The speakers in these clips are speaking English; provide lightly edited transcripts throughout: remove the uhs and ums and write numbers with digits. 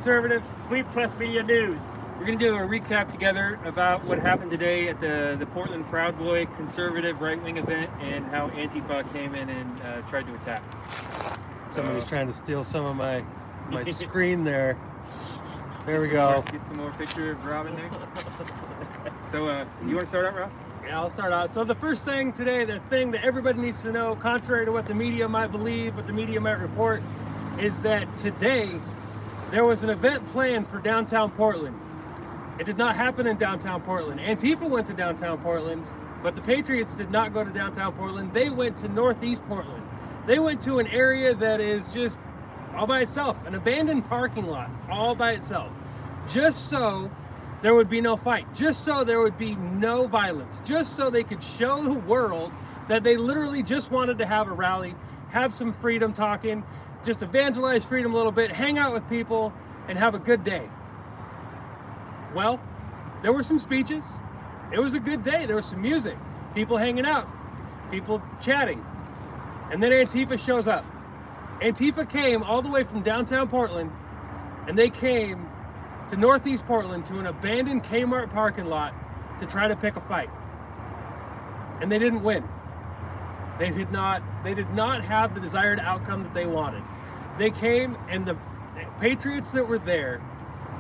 conservative. Fleet Plus Media News. We're going to do a recap together about what happened today at the Portland Proud Boy conservative right-wing event and how Antifa came in and tried to attack. Somebody's trying to steal some of my screen there. There we go. Get some more picture of Rob in there. So you want to start out, Rob? Yeah, I'll start out. So the first thing today, the thing that everybody needs to know, contrary to what the media might believe, what the media might report, is that today there was an event planned for downtown Portland. It did not happen in downtown Portland. Antifa went to downtown Portland, but the Patriots did not go to downtown Portland. They went to northeast Portland. They went to an area that is just all by itself, an abandoned parking lot, all by itself, just so there would be no fight, just so there would be no violence, just so they could show the world that they literally just wanted to have a rally, have some freedom talking, just evangelize freedom a little bit, hang out with people, and have a good day. Well, there were some speeches. It was a good day. There was some music, people hanging out, people chatting. And then Antifa shows up. Antifa came all the way from downtown Portland, and they came to northeast Portland to an abandoned Kmart parking lot to try to pick a fight. And they didn't win. They did not have the desired outcome that they wanted. They came, and the Patriots that were there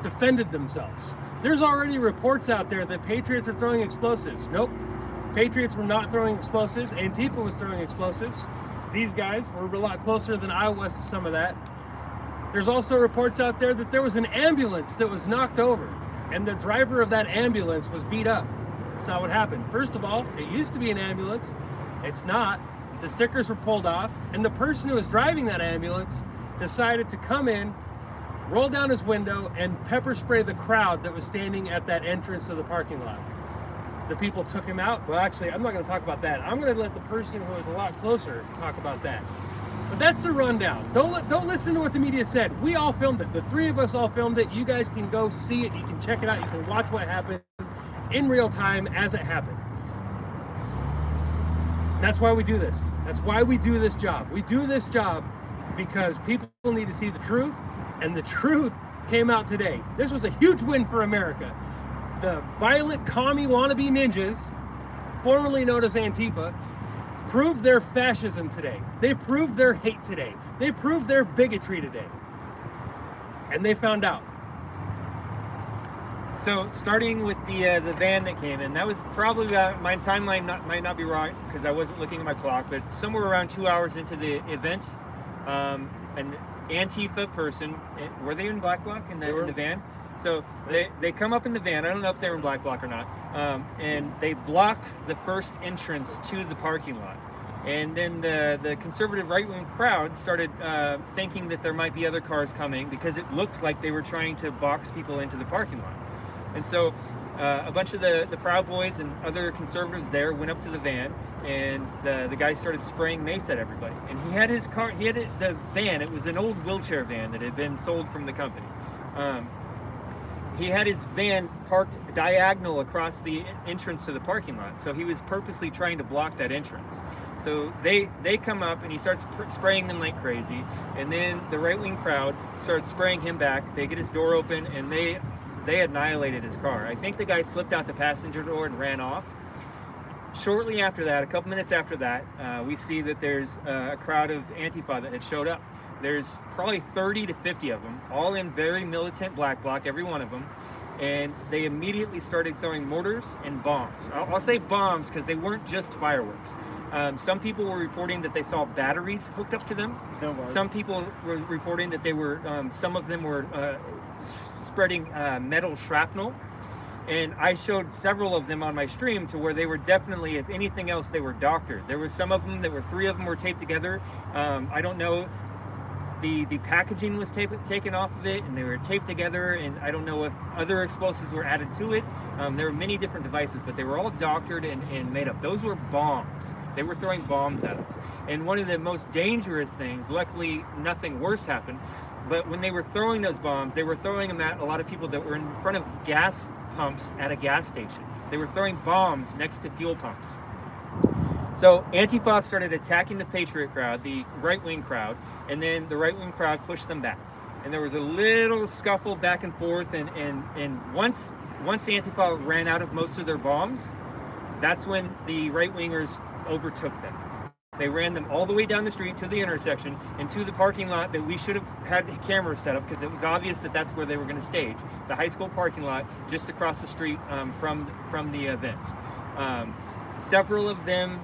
defended themselves. There's already reports out there that Patriots are throwing explosives. Nope. Patriots were not throwing explosives. Antifa was throwing explosives. These guys were a lot closer than I was to some of that. There's also reports out there that there was an ambulance that was knocked over, and the driver of that ambulance was beat up. That's not what happened. First of all, it used to be an ambulance. It's not. The stickers were pulled off, and the person who was driving that ambulance decided to come in, roll down his window, and pepper spray the crowd that was standing at that entrance of the parking lot. The people took him out. Well, actually, I'm not going to talk about that. I'm going to let the person who is a lot closer talk about that. But that's the rundown. Don't listen to what the media said. We all filmed it. The three of us all filmed it. You guys can go see it. You can check it out. You can watch what happened in real time as it happened. That's why we do this. That's why we do this job. We do this job because people need to see the truth, and the truth came out today. This was a huge win for America. The violent commie wannabe ninjas, formerly known as Antifa, proved their fascism today. They proved their hate today. They proved their bigotry today. And they found out. So starting with the van that came in, that was probably about, my timeline might not be right because I wasn't looking at my clock, but somewhere around 2 hours into the event, an Antifa person, were they in black bloc in the van? So they come up in the van. I don't know if they were in black bloc or not, and they block the first entrance to the parking lot. And then the conservative right-wing crowd started thinking that there might be other cars coming because it looked like they were trying to box people into the parking lot. And so a bunch of the Proud Boys and other conservatives there went up to the van, and the guy started spraying mace at everybody. And he had his car, the van, it was an old wheelchair van that had been sold from the company. He had his van parked diagonal across the entrance to the parking lot, so he was purposely trying to block that entrance. So they come up, and he starts spraying them like crazy, and then the right-wing crowd starts spraying him back. They get his door open, and they annihilated his car. I think the guy slipped out the passenger door and ran off. Shortly after that, a couple minutes after that, we see that there's a crowd of Antifa that had showed up. There's probably 30 to 50 of them, all in very militant black bloc, every one of them. And they immediately started throwing mortars and bombs. I'll say bombs because they weren't just fireworks. Some people were reporting that they saw batteries hooked up to them. Some people were reporting that they were, some of them were spreading metal shrapnel. And I showed several of them on my stream to where they were definitely, if anything else, they were doctored. There were some of them that were, 3 of them were taped together. I don't know. The packaging was taken off of it, and they were taped together, and I don't know if other explosives were added to it. There were many different devices, but they were all doctored and made up. Those were bombs. They were throwing bombs at us. And one of the most dangerous things, luckily nothing worse happened, but when they were throwing those bombs, they were throwing them at a lot of people that were in front of gas pumps at a gas station. They were throwing bombs next to fuel pumps. So Antifa started attacking the Patriot crowd, the right-wing crowd, and then the right-wing crowd pushed them back. and there was a little scuffle back and forth, and once Antifa ran out of most of their bombs, that's when the right-wingers overtook them. They ran them all the way down the street to the intersection and to the parking lot that we should have had cameras set up, because it was obvious that that's where they were going to stage. The high school parking lot just across the street from the event. Several of the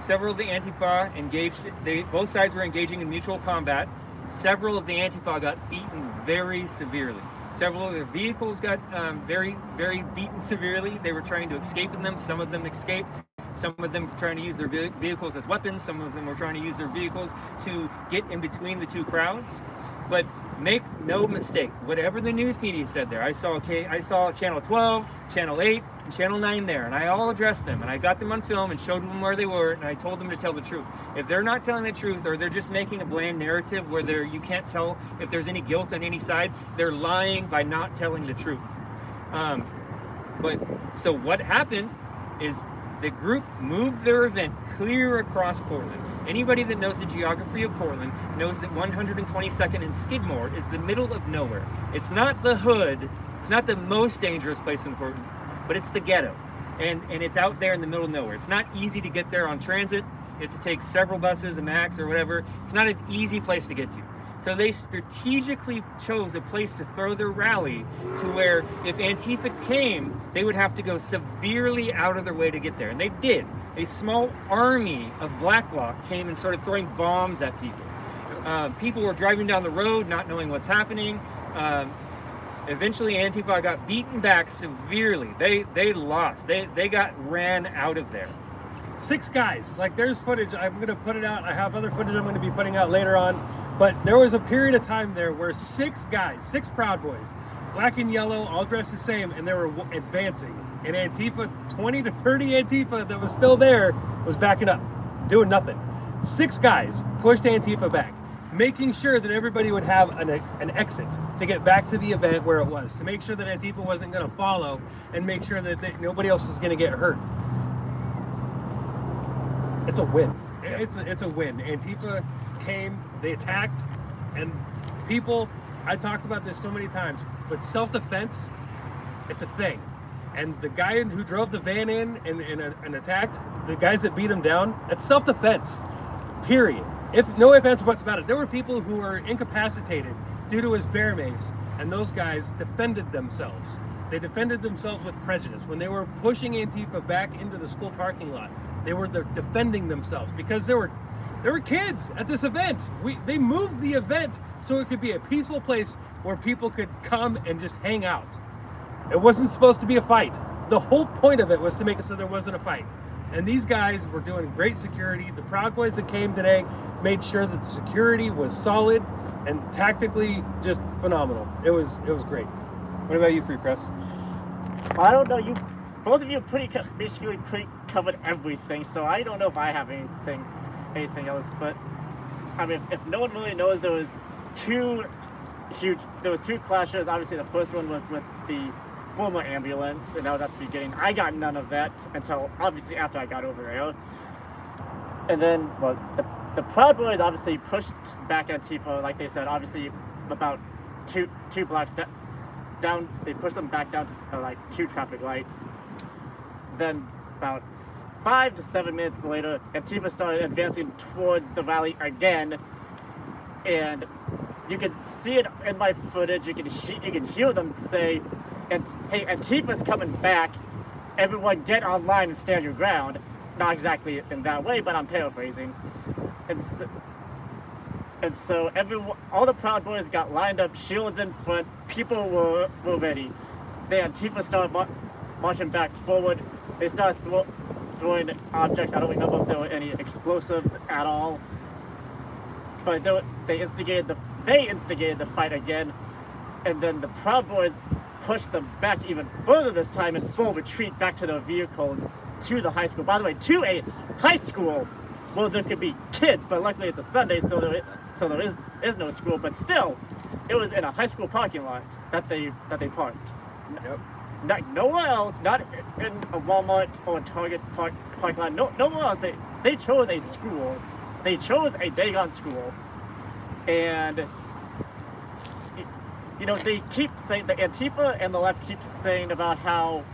Antifa engaged. Both sides were engaging in mutual combat. Several of the Antifa got beaten very severely. Several of their vehicles got very, very beaten severely. They were trying to escape in them. Some of them escaped. Some of them were trying to use their vehicles as weapons. Some of them were trying to use their vehicles to get in between the two crowds. But make no mistake, whatever the news media said there, I saw Channel 12, Channel 8, and Channel 9 there, and I all addressed them, and I got them on film and showed them where they were, and I told them to tell the truth. If they're not telling the truth, or they're just making a bland narrative where you can't tell if there's any guilt on any side, they're lying by not telling the truth. So what happened is the group moved their event clear across Portland. Anybody that knows the geography of Portland knows that 122nd and Skidmore is the middle of nowhere. It's not the hood, it's not the most dangerous place in Portland, but it's the ghetto. And it's out there in the middle of nowhere. It's not easy to get there on transit. You have to take several buses, a Max or whatever. It's not an easy place to get to. So they strategically chose a place to throw their rally to where if Antifa came, they would have to go severely out of their way to get there. And they did. A small army of Black Bloc came and started throwing bombs at people. People were driving down the road not knowing what's happening. Eventually Antifa got beaten back severely. They lost. They got ran out of there. 6 guys. Like, there's footage. I'm going to put it out. I have other footage I'm going to be putting out later on. But there was a period of time there where 6 guys, 6 Proud Boys, black and yellow, all dressed the same, and they were advancing. And Antifa, 20 to 30 Antifa that was still there, was backing up, doing nothing. 6 guys pushed Antifa back, making sure that everybody would have an exit to get back to the event where it was, to make sure that Antifa wasn't going to follow, and make sure that nobody else was going to get hurt. It's a win. It's a win. Antifa came, they attacked, and people, I talked about this so many times, but self-defense, it's a thing. And the guy who drove the van in and attacked, the guys that beat him down, that's self-defense, period. If no ifs, ands, or buts about it. There were people who were incapacitated due to his bear mace, and those guys defended themselves. They defended themselves with prejudice. When they were pushing Antifa back into the school parking lot, they were defending themselves because there were kids at this event. They moved the event so it could be a peaceful place where people could come and just hang out. It wasn't supposed to be a fight. The whole point of it was to make it so there wasn't a fight. And these guys were doing great security. The Proud Boys that came today made sure that the security was solid and tactically just phenomenal. It was great. What about you, Free Press? I don't know. Both of you basically covered everything, so I don't know if I have anything else. But I mean, if no one really knows, there was two clashes. Obviously, the first one was with the former ambulance, and that was at the beginning. I got none of that until obviously after I got over there. And then, well, the Proud Boys obviously pushed back Antifa, like they said. Obviously, about two blocks down, they pushed them back down to like 2 traffic lights. Then about 5 to 7 minutes later, Antifa started advancing towards the rally again, and you can see it in my footage. You can hear them say, "Hey, Antifa's coming back. Everyone, get online and stand your ground." Not exactly in that way, but I'm paraphrasing. And so all the Proud Boys got lined up, shields in front. People were ready. Then Antifa started marching back forward. They started throwing objects. I don't remember if there were any explosives at all. But they instigated the fight again. And then the Proud Boys pushed them back even further this time in full retreat back to their vehicles to the high school. By the way, to a high school. Well, there could be kids, but luckily it's a Sunday, so there is no school. But still, it was in a high school parking lot that they parked. Yep. Nowhere else, not in a Walmart or a Target parking lot. Nowhere else. They chose a school. They chose a daggone school, and you know, they keep saying, the Antifa and the left keep saying about how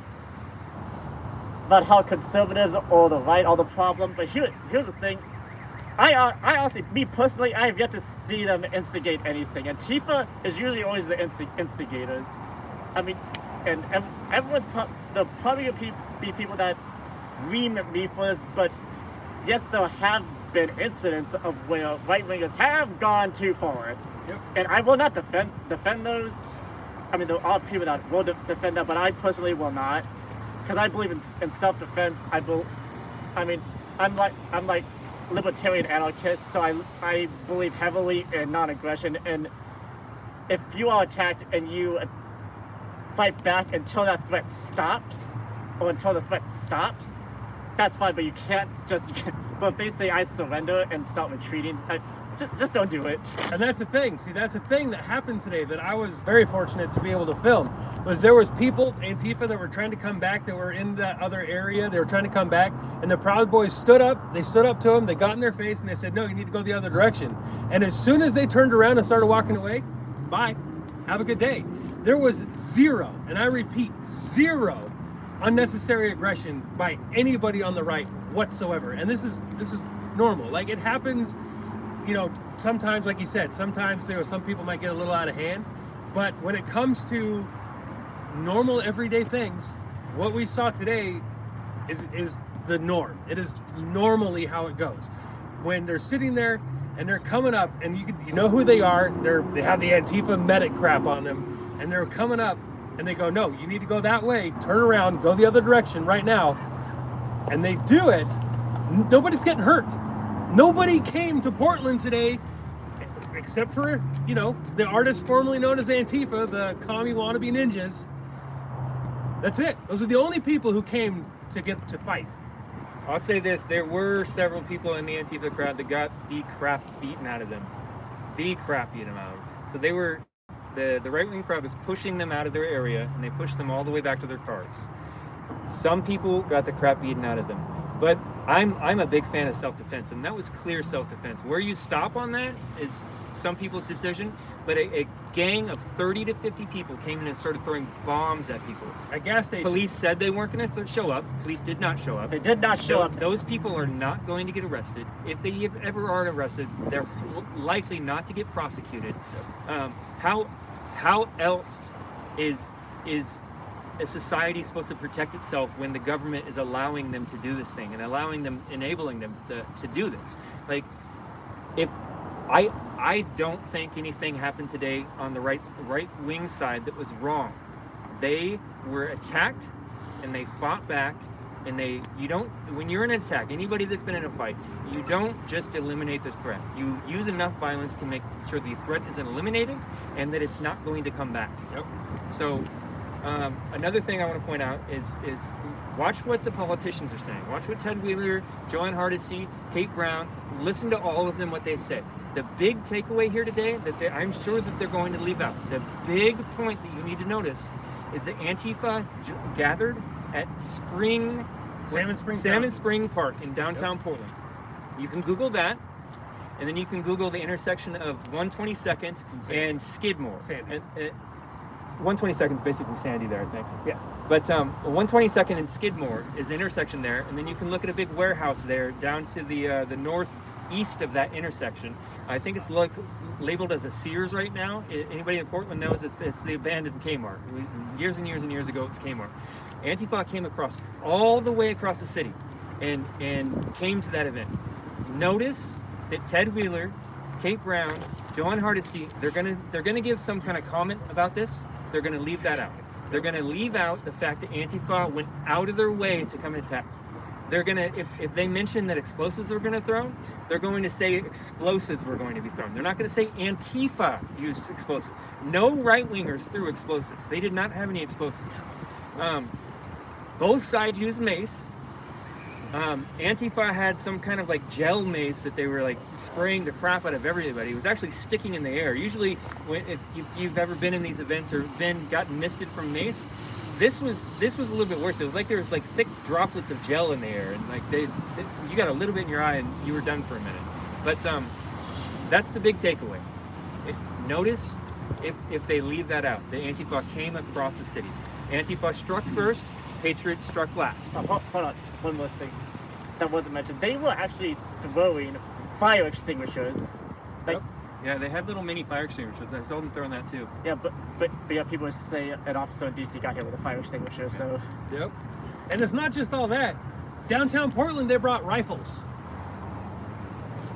conservatives or the right are the problem. But here's the thing. I honestly, me personally, I have yet to see them instigate anything. Antifa is usually always the instigators. I mean, and there'll probably be people that ream at me for this, but yes, there have been incidents of where right-wingers have gone too far. Yep. And I will not defend those. I mean, there are people that will defend that, but I personally will not, because I believe in self-defense. I'm like libertarian anarchist, so I believe heavily in non-aggression. And if you are attacked and you fight back until that threat stops, or until the threat stops, that's fine. But you can't just. But if they say I surrender and start retreating, just don't do it. And that's the thing. See, that's the thing that happened today that I was very fortunate to be able to film. Was there was people, Antifa, that were trying to come back, that were in that other area. They were trying to come back, and the Proud Boys stood up. They stood up to them. They got in their face, and they said, "No, you need to go the other direction." And as soon as they turned around and started walking away, bye, have a good day. There was zero, and I repeat, zero unnecessary aggression by anybody on the right whatsoever. And this is normal. Like, it happens. You know, sometimes, like you said, sometimes some people might get a little out of hand, but when it comes to normal everyday things, what we saw today is the norm. It is normally how it goes. When they're sitting there and they're coming up, and you know who they are. They have the Antifa medic crap on them, and they're coming up, and they go, "No, you need to go that way. Turn around, go the other direction right now." And they do it. Nobody's getting hurt. Nobody came to Portland today, except for, you know, the artists formerly known as Antifa, the Commie Wannabe ninjas. That's it. Those are the only people who came to fight. I'll say this, there were several people in the Antifa crowd that got the crap beaten out of them. The crap beaten out of them. So they were, the right-wing crowd was pushing them out of their area, and they pushed them all the way back to their cars. Some people got the crap beaten out of them. But I'm a big fan of self-defense, and that was clear self-defense. Where you stop on that is some people's decision, but a gang of 30 to 50 people came in and started throwing bombs at people. At gas stations. Police said they weren't going to show up. Police did not show up. They did not show up. Those people are not going to get arrested. If they ever are arrested, they're likely not to get prosecuted. How else is a society is supposed to protect itself when the government is allowing them to do this thing and enabling them to do this? Like, if I don't think anything happened today on the right wing side that was wrong. They were attacked and they fought back, and when you're in an attack, anybody that's been in a fight, you don't just eliminate the threat. You use enough violence to make sure the threat isn't eliminated and that it's not going to come back. Yep. So another thing I want to point out is watch what the politicians are saying. Watch what Ted Wheeler, Joanne Hardesty, Kate Brown, listen to all of them, what they say. The big takeaway here today that I'm sure that they're going to leave out, the big point that you need to notice is that Antifa gathered at Salmon Spring Park in downtown Portland. You can Google that, and then you can Google the intersection of 122nd and Skidmore. 122nd is basically Sandy there, I think. Yeah. But 122nd and Skidmore is the intersection there, and then you can look at a big warehouse there down to the northeast of that intersection. I think it's labeled as a Sears right now. Anybody in Portland knows it's the abandoned Kmart. Years and years and years ago, it was Kmart. Antifa came across all the way across the city and came to that event. Notice that Ted Wheeler, Kate Brown, Joanne Hardesty, they're gonna give some kind of comment about this. They're gonna leave that out. They're gonna leave out the fact that Antifa went out of their way to come and attack. They're gonna, if they mention that explosives were gonna throw, they're going to say explosives were going to be thrown. They're not gonna say Antifa used explosives. No right-wingers threw explosives. They did not have any explosives. Both sides used mace. Antifa had some kind of like gel mace that they were like spraying the crap out of everybody. It was actually sticking in the air. Usually, if you've ever been in these events or gotten misted from mace, this was a little bit worse. It was like there was like thick droplets of gel in the air, and like you got a little bit in your eye and you were done for a minute. But that's the big takeaway. Notice if they leave that out. The Antifa came across the city. Antifa struck first, Patriot struck last. Oh, hold on, one more thing that wasn't mentioned. They were actually throwing fire extinguishers. Like, Yeah, they had little mini fire extinguishers. I saw them throwing that too. yeah, but yeah, people say an officer in DC got hit with a fire extinguisher. So Yep. And it's not just all that. Downtown Portland, they brought rifles.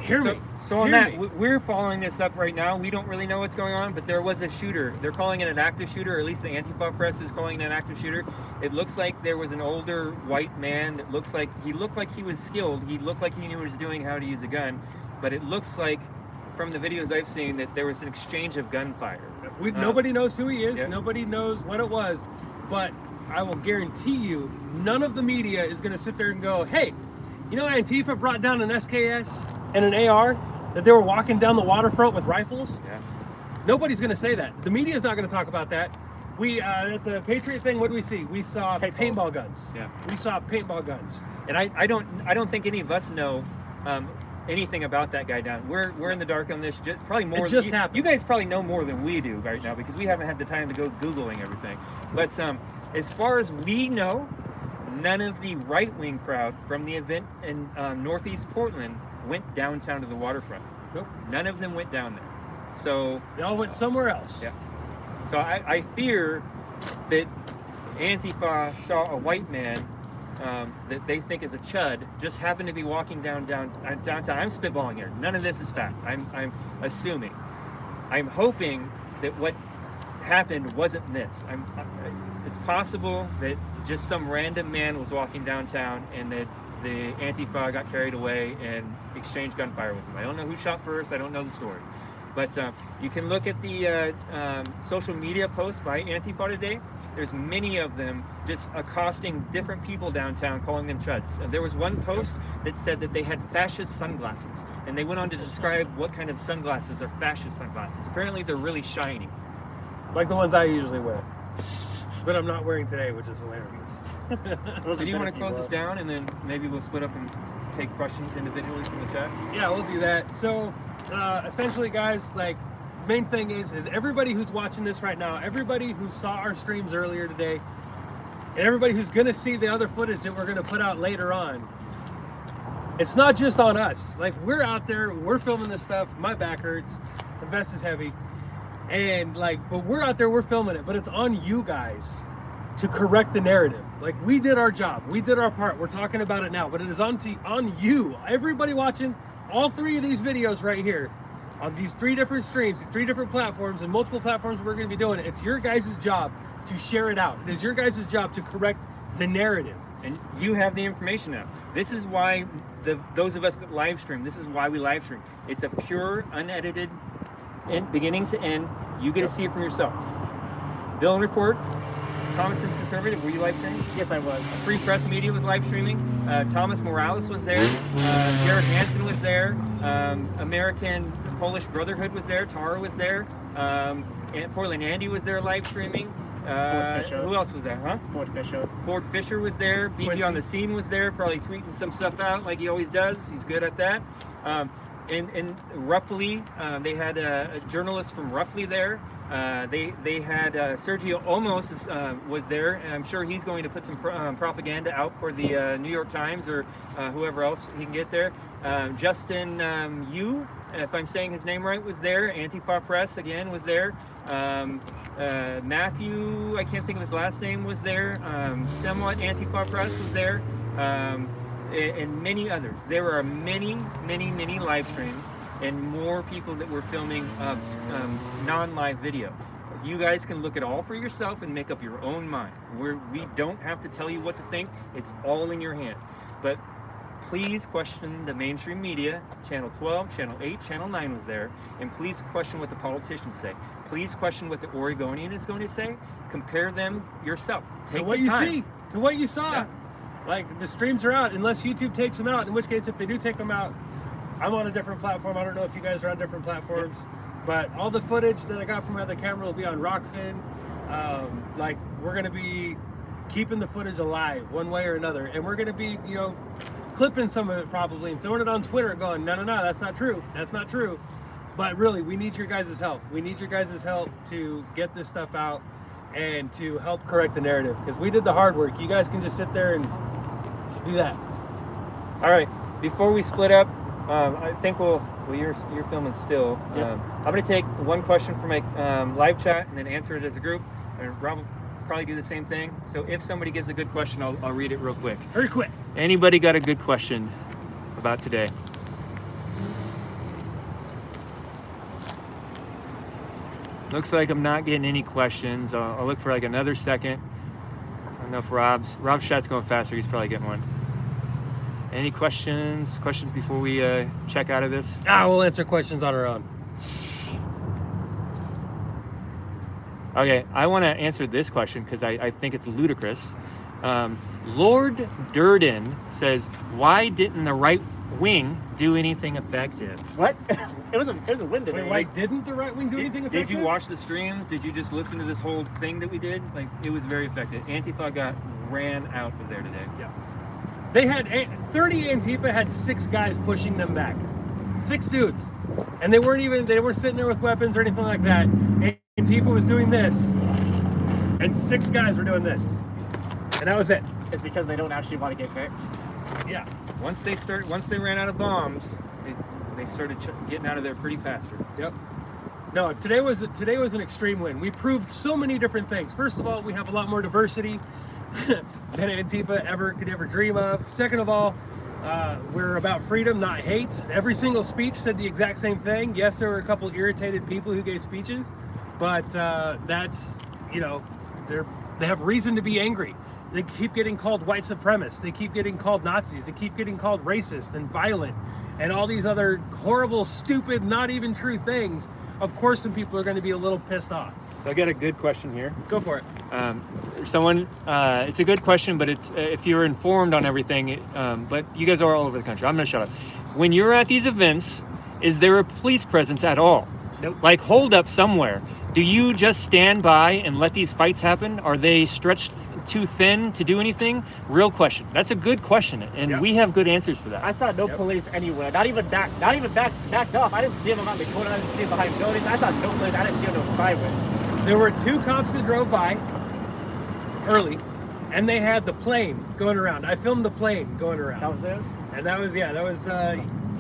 Hear me. So on Hear that, me. we're following this up right now. We don't really know what's going on, but there was a shooter. They're calling it an active shooter, or at least the Antifa press is calling it an active shooter. It looks like there was an older white man that looked like he was skilled. He looked like he knew what he was doing, how to use a gun. But it looks like, from the videos I've seen, that there was an exchange of gunfire. Nobody knows who he is. Yeah. Nobody knows what it was. But I will guarantee you, none of the media is going to sit there and go, hey, you know Antifa brought down an SKS and an AR? That they were walking down the waterfront with rifles? Yeah. Nobody's going to say that. The media is not going to talk about that. We at the Patriot thing, what did we see? We saw paintball guns. Yeah. We saw paintball guns. And I don't think any of us know anything about that guy down. We're in the dark on this. Probably more. It just you, happened. You guys probably know more than we do right now because we haven't had the time to go Googling everything. But as far as we know, none of the right-wing crowd from the event in Northeast Portland went downtown to the waterfront. Nope. None of them went down there. So They all went somewhere else. yeah. So I fear that Antifa saw a white man that they think is a chud just happened to be walking downtown. I'm spitballing here. None of this is fact. I'm assuming. I'm hoping that what happened wasn't this. It's possible that just some random man was walking downtown and that the Antifa got carried away and exchanged gunfire with him. I don't know who shot first. I don't know the story. But you can look at the social media posts by Antifa today. There's many of them just accosting different people downtown, calling them chuds. There was one post that said that they had fascist sunglasses, and they went on to describe what kind of sunglasses are fascist sunglasses. Apparently, they're really shiny. Like the ones I usually wear. But I'm not wearing today, which is hilarious. So do you want to close this down, and then maybe we'll split up and take questions individually from the chat? Yeah, we'll do that. So, essentially, guys, like, main thing is everybody who's watching this right now, everybody who saw our streams earlier today, and everybody who's gonna see the other footage that we're gonna put out later on, it's not just on us. Like, we're out there, we're filming this stuff. My back hurts, the vest is heavy, and but we're out there, we're filming it. But it's on you guys to correct the narrative. Like, we did our job, we did our part. We're talking about it now, but it is on you, everybody watching all three of these videos right here. On these three different streams, these three different platforms, and multiple platforms we're going to be doing it. It's your guys' job to share it out. It is your guys' job to correct the narrative. And you have the information now. This is why those of us that live stream, this is why we live stream. It's a pure, unedited, beginning to end. You get to see it from yourself. Villain Report, Common Sense Conservative, were you live streaming? yes, I was. Free Press Media was live streaming. Thomas Morales was there. Jared Hansen was there. American Polish Brotherhood was there. Tara was there. And Portland Andy was there live streaming. Who else was there, huh? Ford Fisher was there. BG Quincy. on the Scene was there, probably tweeting some stuff out like he always does. He's good at that. In Rupley, they had a journalist from Rupley there. They had Sergio Olmos was there, and I'm sure he's going to put some propaganda out for the New York Times or whoever else he can get there. Justin Yu, if I'm saying his name right, was there. Antifa Press again was there. Matthew, I can't think of his last name, was there. Somewhat Antifa Press was there. And many others. There are many live streams and more people that were filming non-live video. You guys can look at all for yourself and make up your own mind. We don't have to tell you what to think. It's all in your hand. But please question the mainstream media. Channel 12, Channel 8, Channel 9 was there. And please question what the politicians say. Please question what the Oregonian is going to say. Compare them yourself. Take To what the you time. see, to what you saw. Yeah. Like, the streams are out, unless YouTube takes them out, in which case, if they do take them out, I'm on a different platform. I don't know if you guys are on different platforms, but all the footage that I got from my other camera will be on Rockfin. We're going to be keeping the footage alive one way or another, and we're going to be, clipping some of it probably and throwing it on Twitter going, no, that's not true. That's not true. But really, we need your guys' help. We need your guys' help to get this stuff out and to help correct the narrative, because we did the hard work. You guys can just sit there and do that. All right. Before we split up, I think you're filming still. Yep. I'm going to take one question from my live chat and then answer it as a group. And Rob will probably do the same thing. So if somebody gives a good question, I'll read it real quick. Very quick. Anybody got a good question about today? Looks like I'm not getting any questions. I'll look for like another second. I don't know if Rob's chat's going faster. He's probably getting one. Any questions? Questions before we check out of this? We'll answer questions on our own. Okay, I want to answer this question because I think it's ludicrous. Lord Durden says, "Why didn't the right wing do anything effective?" What? It was a win today. Wait, why didn't the right wing do anything effective? Did you watch the streams? Did you just listen to this whole thing that we did? Like, it was very effective. Antifa got ran out of there today. Yeah. They had 30 Antifa had 6 guys pushing them back. 6 dudes. And they weren't sitting there with weapons or anything like that. Antifa was doing this. And 6 guys were doing this. And that was it. It's because they don't actually want to get hurt. Yeah. Once they ran out of bombs, they started getting out of there pretty faster. Yep. No, today was an extreme win. We proved so many different things. First of all, we have a lot more diversity than Antifa could ever dream of. Second of all, we're about freedom, not hate. Every single speech said the exact same thing. Yes, there were a couple irritated people who gave speeches, but that's, they have reason to be angry. They keep getting called white supremacists. They keep getting called Nazis. They keep getting called racist and violent and all these other horrible, stupid, not even true things. Of course, some people are going to be a little pissed off. So I got a good question here. Go for it. It's a good question, but it's if you're informed on everything, but you guys are all over the country. I'm going to shut up. When you're at these events, is there a police presence at all? Nope. Like, hold up somewhere. Do you just stand by and let these fights happen? Are they stretched too thin to do anything? Real question. That's a good question, and we have good answers for that. I saw no police anywhere. Not even backed off. I didn't see them around the corner. I didn't see them behind buildings. I saw no police. I didn't hear no sirens. There were 2 cops that drove by early, and they had the plane going around. I filmed the plane going around. That was theirs? And that was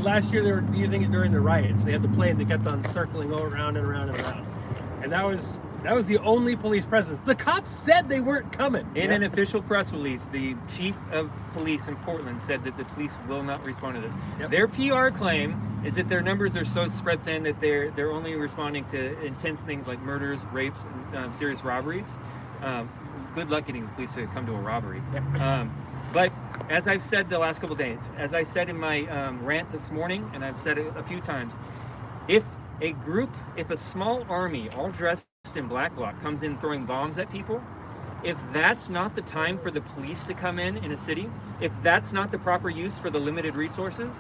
last year. They were using it during the riots. They had the plane that kept on circling all around and around and around. And that was the only police presence. The cops said they weren't coming. In an official press release, the chief of police in Portland said that the police will not respond to this. Yep. Their PR claim is that their numbers are so spread thin that they're only responding to intense things like murders, rapes, and serious robberies. Good luck getting the police to come to a robbery. Yep. But as I've said the last couple of days, as I said in my rant this morning, and I've said it a few times, if a small army all dressed in black bloc comes in throwing bombs at people, if that's not the time for the police to come in a city, if that's not the proper use for the limited resources,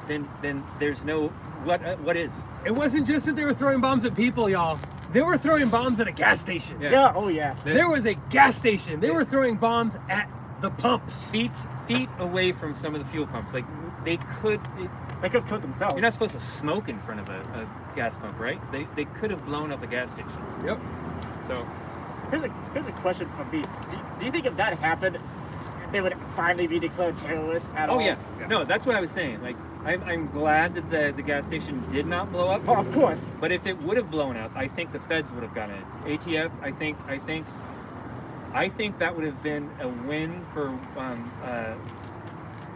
then there's no what is. It wasn't just that they were throwing bombs at people, y'all. They were throwing bombs at a gas station. Yeah. Oh yeah. There was a gas station. They were throwing bombs at the pumps. Feet away from some of the fuel pumps. Like, they could have killed themselves. You're not supposed to smoke in front of a gas pump, right? They could have blown up a gas station. Yep. So here's a question from me. Do you think if that happened, they would finally be declared terrorists at all? Oh yeah. No, that's what I was saying. Like, I'm glad that the gas station did not blow up. Oh, of course. But if it would have blown up, I think the feds would have gotten it. ATF, I think that would have been a win for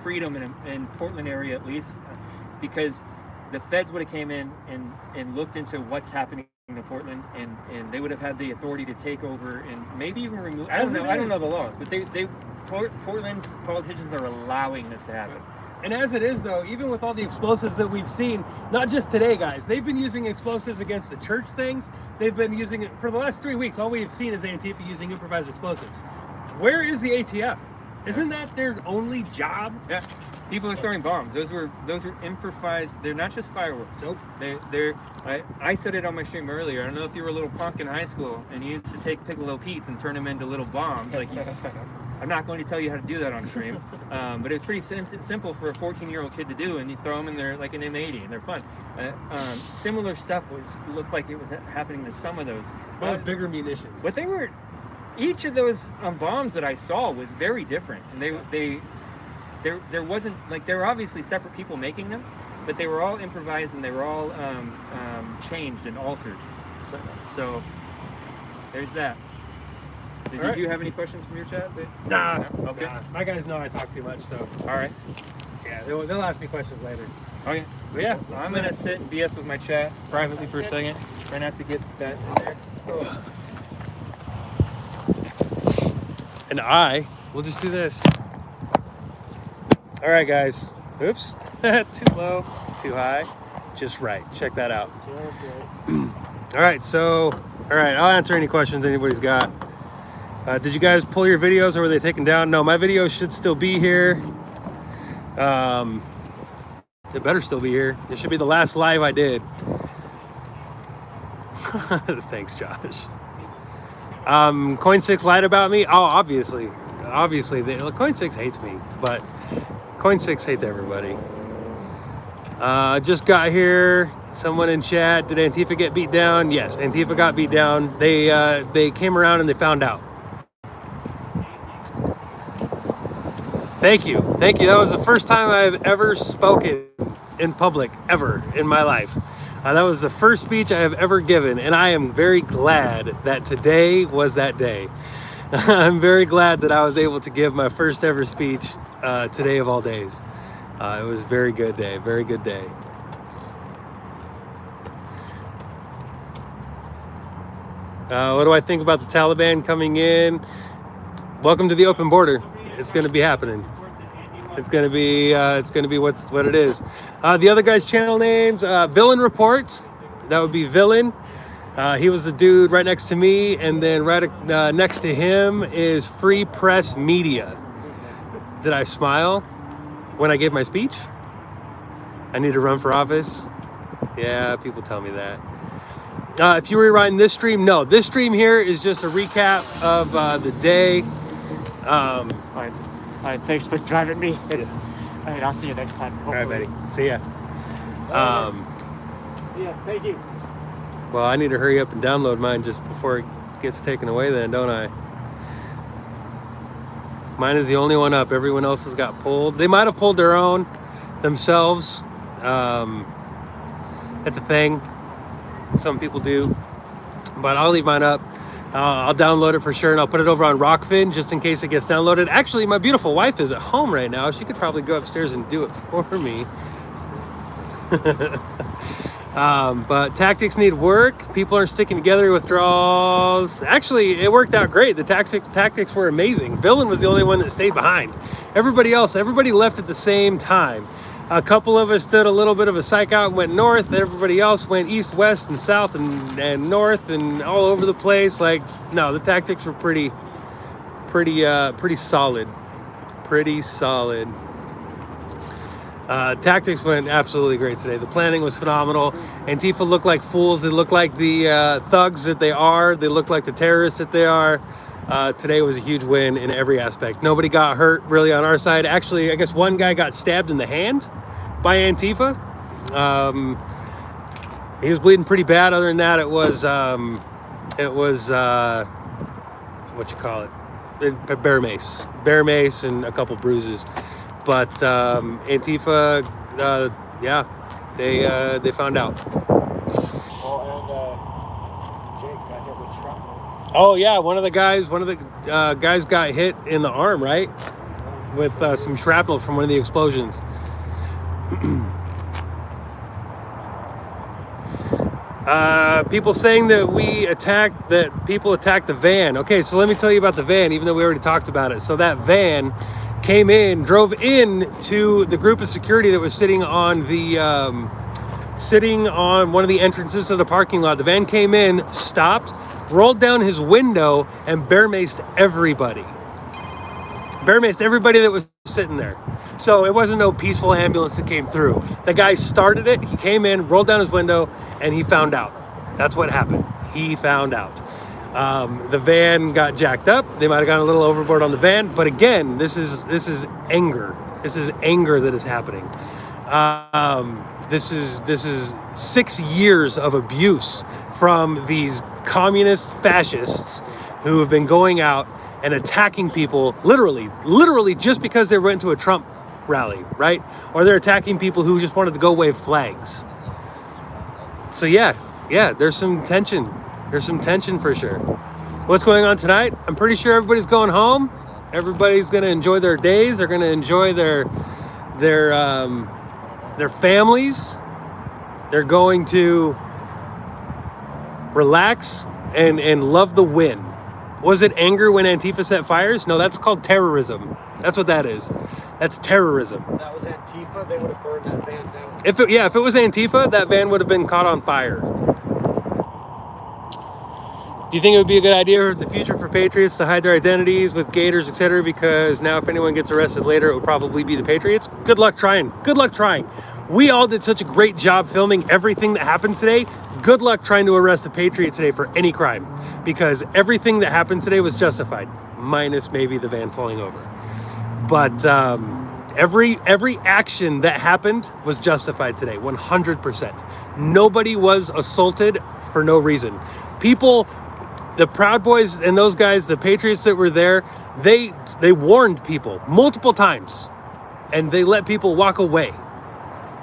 freedom in Portland area, at least, because the feds would have came in and looked into what's happening in Portland, and they would have had the authority to take over and maybe even remove. I don't know the laws, but Portland's politicians are allowing this to happen. And as it is, though, even with all the explosives that we've seen, not just today, guys, they've been using explosives against the church things. They've been using it for the last 3 weeks. All we've seen is Antifa using improvised explosives. Where is the ATF? Isn't that their only job? Yeah, people are throwing bombs. Those were improvised. They're not just fireworks. Nope. I said it on my stream earlier. I don't know if you were a little punk in high school and you used to take Piccolo Pete's and turn them into little bombs. I'm not going to tell you how to do that on stream, but it's pretty simple for a 14-year-old kid to do, and you throw them in there like an M80, and they're fun. Similar stuff looked like it was happening to some of those. But bigger munitions. But they were, each of those bombs that I saw was very different, and there wasn't, like, there were obviously separate people making them, but they were all improvised and they were all changed and altered. So there's that. Did you have any questions from your chat? Nah. No? Okay. Nah. My guys know I talk too much, so. All right. Yeah, they'll ask me questions later. Okay. But yeah, I'm gonna sit and BS with my chat privately for a second. Try not to get that in there. And we'll just do this. All right, guys. Oops. Too low, too high, just right. Check that out. All right, I'll answer any questions anybody's got. Did you guys pull your videos or were they taken down? No, my videos should still be here. They better still be here. It should be the last live I did. Thanks, Josh. Coin6 lied about me. Oh, obviously, Coin6 hates me, but Coin6 hates everybody. Just got here. Someone in chat, did Antifa get beat down? Yes, Antifa got beat down. They came around and they found out. Thank you. That was the first time I've ever spoken in public, ever, in my life. That was the first speech I have ever given, and I am very glad that today was that day. I'm very glad that I was able to give my first ever speech today of all days. It was a very good day, very good day. What do I think about the Taliban coming in? Welcome to the open border. It's going to be happening. It's going to be what it is. The other guy's channel names, Villain Report. That would be Villain. He was the dude right next to me, and then right next to him is Free Press Media. Did I smile when I gave my speech? I need to run for office. Yeah, people tell me that. If you were rewinding this stream, no. This stream here is just a recap of the day. All right, thanks for driving me. All right, I'll see you next time. Hopefully. All right, buddy. See ya. See ya. Thank you. Well, I need to hurry up and download mine just before it gets taken away then, don't I? Mine is the only one up. Everyone else has got pulled. They might have pulled their own themselves. It's a thing. Some people do. But I'll leave mine up. I'll download it for sure, and I'll put it over on Rockfin just in case it gets downloaded. Actually, my beautiful wife is at home right now. She could probably go upstairs and do it for me. But tactics need work. People aren't sticking together. Withdrawals. Actually, it worked out great. The tactics were amazing. Villain was the only one that stayed behind. Everybody left at the same time. A couple of us did a little bit of a psych out and went north. Everybody else went east, west, and south, and north, and all over the place. Like, no, the tactics were pretty solid. Pretty solid. Tactics went absolutely great today. The planning was phenomenal. Antifa looked like fools. They looked like the thugs that they are. They looked like the terrorists that they are. Today was a huge win in every aspect. Nobody got hurt really on our side. Actually, I guess one guy got stabbed in the hand by Antifa. He was bleeding pretty bad. Other than that, it was bear mace and a couple bruises. But Antifa, they found out. Jake got hit with shrapnel. Oh yeah, one of the guys got hit in the arm, right? With some shrapnel from one of the explosions. People saying that people attacked the van. Okay, so let me tell you about the van, even though we already talked about it. So that van drove in to the group of security that was sitting on one of the entrances to the parking lot. The van came in, stopped, rolled down his window, and bear maced everybody. Bear maced everybody that was sitting there. So it wasn't no peaceful ambulance that came through. The guy started it, he came in, rolled down his window, and he found out. That's what happened. He found out. The van got jacked up. They might have gone a little overboard on the van. But again, this is anger. This is anger that is happening. This is 6 years of abuse from these communist fascists who have been going out and attacking people literally just because they went to a Trump rally, right? Or they're attacking people who just wanted to go wave flags. So yeah, there's some tension. There's some tension for sure. What's going on tonight? I'm pretty sure everybody's going home. Everybody's going to enjoy their days. They're going to enjoy their families. They're going to relax and love the win. Was it anger when Antifa set fires? No, that's called terrorism. That's what that is. That's terrorism. That was Antifa, they would have burned that van down. If it was Antifa, that van would have been caught on fire. Do you think it would be a good idea in the future for Patriots to hide their identities with gators, etc.? Because now if anyone gets arrested later, it would probably be the Patriots. Good luck trying. Good luck trying. We all did such a great job filming everything that happened today. Good luck trying to arrest a Patriot today for any crime, because everything that happened today was justified, minus maybe the van falling over. But every action that happened was justified today, 100%. Nobody was assaulted for no reason. People, the Proud Boys and those guys, the Patriots that were there, they warned people multiple times, and they let people walk away.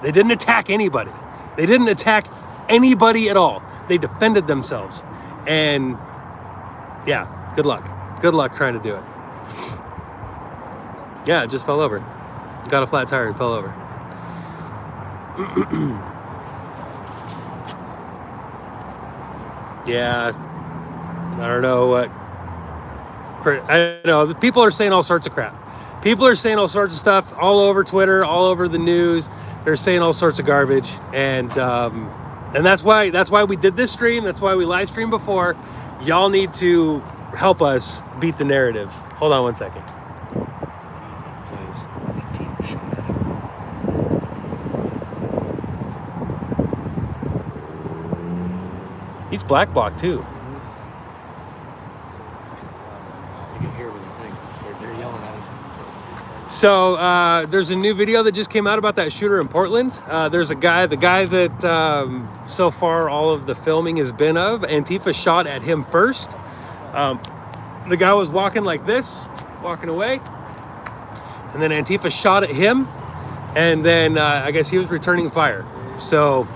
They didn't attack anybody. They didn't attack anybody at all. They defended themselves. And yeah, good luck. Good luck trying to do it. Yeah, it just fell over. Got a flat tire and fell over. Yeah, I don't know what. I know the people are saying all sorts of crap. People are saying all sorts of stuff all over Twitter, all over the news. They're saying all sorts of garbage, and that's why we did this stream. That's why we live streamed before. Y'all need to help us beat the narrative. Hold on one second. He's black blocked too. You can hear everything. They're yelling at him. So there's a new video that just came out about that shooter in Portland. There's the guy that so far all of the filming has been of. Antifa shot at him first. The guy was walking like this, walking away. And then Antifa shot at him. And then I guess he was returning fire. So,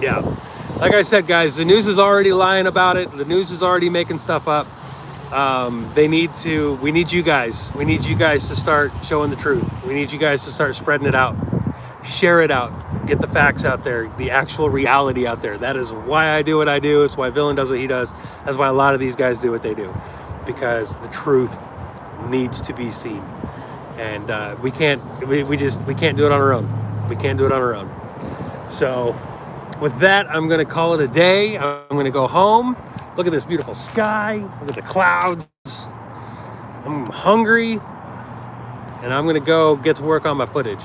yeah. Like I said, guys, the news is already lying about it. The news is already making stuff up. We need you guys. We need you guys to start showing the truth. We need you guys to start spreading it out. Share it out. Get the facts out there. The actual reality out there. That is why I do what I do. It's why Villain does what he does. That's why a lot of these guys do what they do. Because the truth needs to be seen. And we can't do it on our own. We can't do it on our own. So with that, I'm going to call it a day. I'm going to go home. Look at this beautiful sky. Look at the clouds. I'm hungry. And I'm going to go get to work on my footage.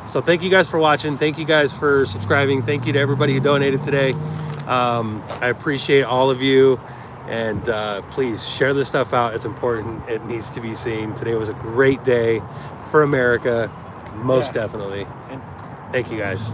So thank you guys for watching. Thank you guys for subscribing. Thank you to everybody who donated today. I appreciate all of you. And please share this stuff out. It's important. It needs to be seen. Today was a great day for America. Most definitely. Thank you guys.